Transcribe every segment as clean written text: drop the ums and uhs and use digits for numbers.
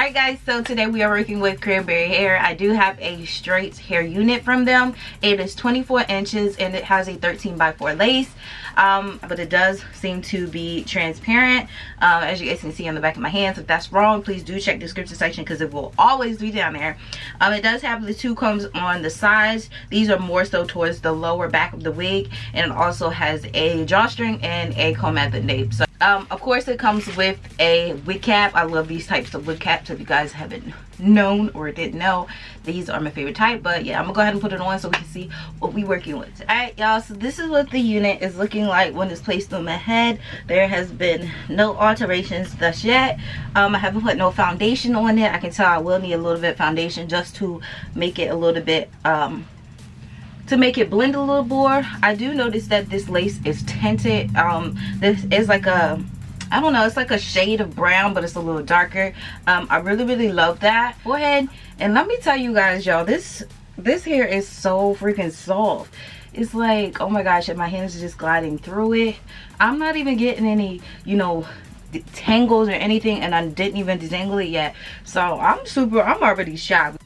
Alright guys, so today we are working with Cranberry hair. I do have a straight hair unit from them. It is 24 inches and it has a 13x4 lace. But it does seem to be transparent, as you guys can see on the back of my hands. If that's wrong, please do check the description section because it will always be down there. It does have the 2 combs on the sides. These are more so towards the lower back of the wig, and it also has a drawstring and a comb at the nape. So of course it comes with a wig cap. I love these types of wig caps. If you guys haven't known or didn't know, these are my favorite type. But yeah, I'm gonna go ahead and put it on so we can see what we're working with. All right y'all, so this is what the unit is looking like when it's placed on my head. There has been no alterations thus yet. I haven't put no foundation on it. I can tell I will need a little bit of foundation just to make it a little bit to make it blend a little more. I do notice that this lace is tinted. This is like a, I don't know, it's like a shade of brown, but it's a little darker. I really love that. Go ahead and let me tell you guys, y'all, this hair is so freaking soft. It's like, oh my gosh, and my hands are just gliding through it. I'm not even getting any, you know, tangles or anything, and I didn't even detangle it yet. So I'm already shocked.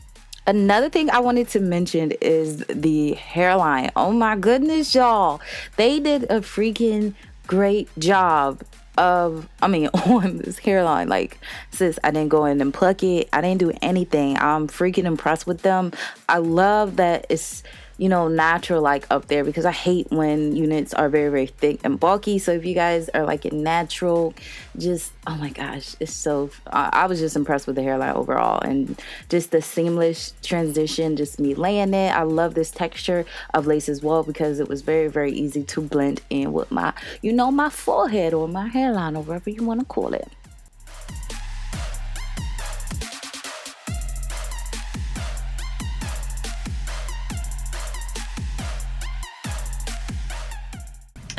Another thing I wanted to mention is the hairline. Oh my goodness, y'all. They did a freaking great job on this hairline. Like, sis, I didn't go in and pluck it. I didn't do anything. I'm freaking impressed with them. I love that it's, you know, natural like up there, because I hate when units are very thick and bulky. So if you guys are like a natural, just, oh my gosh, it's so, I was just impressed with the hairline overall, and just the seamless transition, just me laying it. I love this texture of lace as well, because it was very easy to blend in with my, you know, my forehead or my hairline or whatever you want to call it.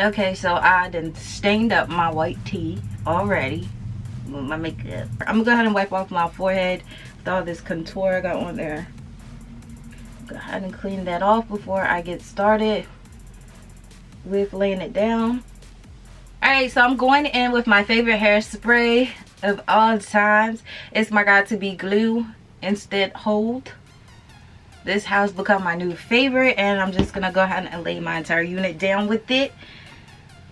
Okay, so I done stained up my white tee already with my makeup. I'm gonna go ahead and wipe off my forehead with all this contour I got on there. Go ahead and clean that off before I get started with laying it down. Alright, so I'm going in with my favorite hairspray of all times. It's my got-to-be glue instant hold. This has become my new favorite, and I'm just gonna go ahead and lay my entire unit down with it.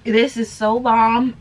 This is so bomb.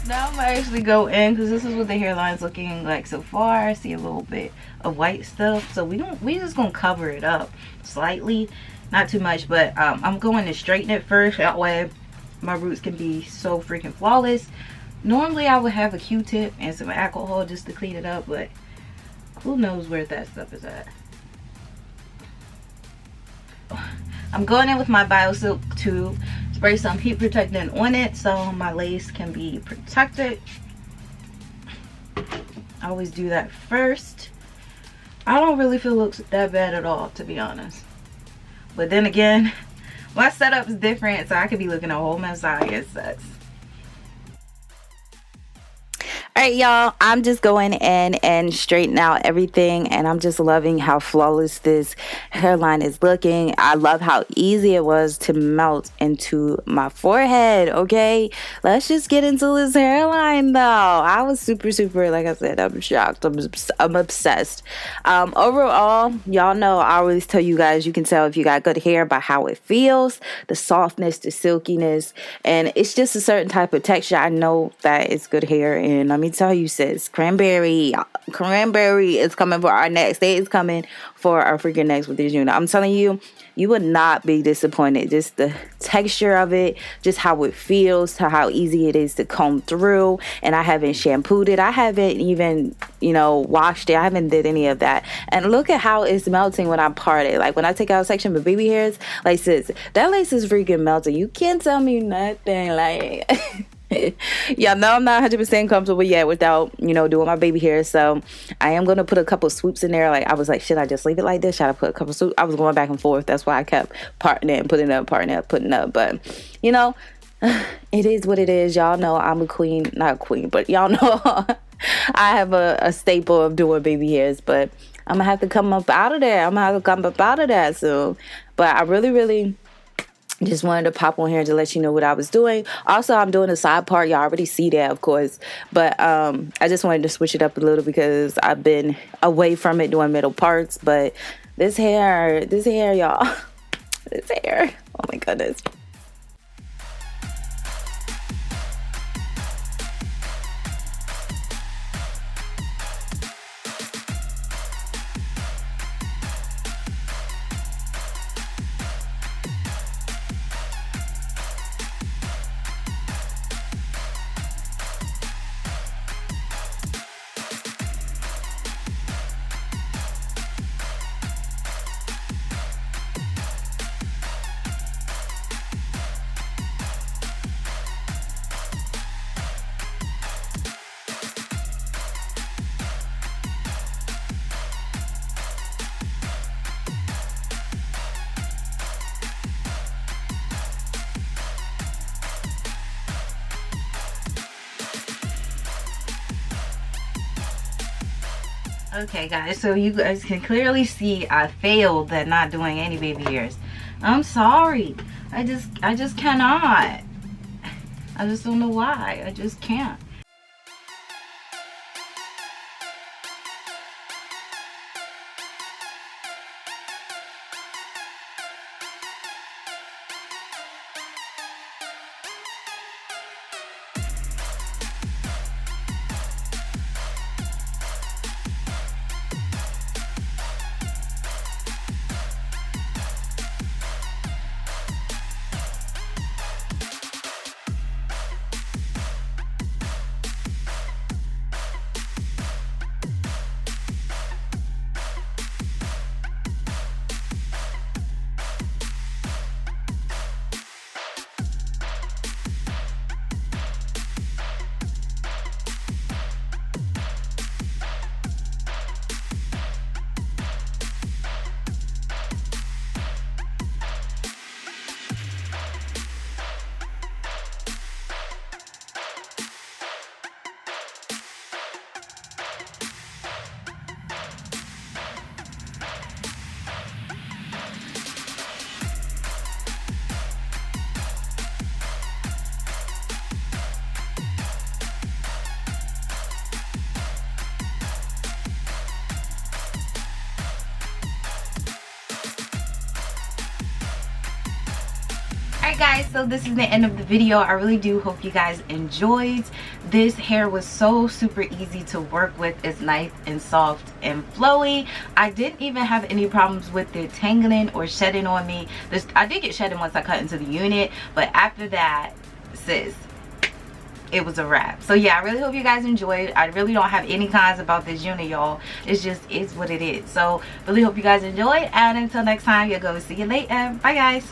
Now I'm gonna actually go in, because this is what the hairline's looking like so far. I see a little bit of white stuff, so we just gonna cover it up slightly, not too much, but I'm going to straighten it first. That way my roots can be so freaking flawless. Normally I would have a Q-tip and some alcohol just to clean it up, but who knows where that stuff is at. I'm going in with my BioSilk tube. Spray some heat protectant on it so my lace can be protected. I always do that first. I don't really feel it looks that bad at all, to be honest. But then again, my setup is different, so I could be looking a whole mess. I guess that's. right, y'all, I'm just going in and straightening out everything, and I'm just loving how flawless this hairline is looking. I love how easy it was to melt into my forehead. Okay, let's just get into this hairline though. I was super, like I said, I'm shocked. I'm obsessed. Overall, y'all know I always tell you guys, you can tell if you got good hair by how it feels, the softness, the silkiness, and it's just a certain type of texture. I know that it's good hair. And let me tell you, sis, cranberry is coming for our next. They is coming for our freaking next with this unit. I'm telling you, you would not be disappointed. Just the texture of it, just how it feels, to how easy it is to comb through. And I haven't shampooed it. I haven't even, washed it. I haven't did any of that. And look at how it's melting when I part it. Like when I take out a section of baby hairs, like sis, that lace is freaking melting. You can't tell me nothing. Like y'all know I'm not 100% comfortable yet without doing my baby hair, so I am going to put a couple swoops in there. Like I was like, should I just leave it like this? Should I put a couple swoops? I was going back and forth. That's why I kept parting it and putting up, putting up. But it is what it is. Y'all know I'm a queen, not queen, but y'all know I have a staple of doing baby hairs, but I'm gonna have to come up out of there. soon. But I really just wanted to pop on here to let you know what I was doing. Also, I'm doing a side part. Y'all already see that, of course. But I just wanted to switch it up a little because I've been away from it doing middle parts. But this hair, y'all. This hair. Oh my goodness. Okay guys, so you guys can clearly see I failed at not doing any baby hairs. I'm sorry. I just cannot. I just don't know why. I just can't. Alright guys, so this is the end of the video. I really do hope you guys enjoyed. This hair was so super easy to work with. It's nice and soft and flowy. I didn't even have any problems with it tangling or shedding on me. I did get shedding once I cut into the unit, but after that, sis, it was a wrap. So yeah, I really hope you guys enjoyed. I really don't have any cons about this unit, y'all. It's just is what it is. So really hope you guys enjoyed, and until next time, you'll go see you later. Bye guys.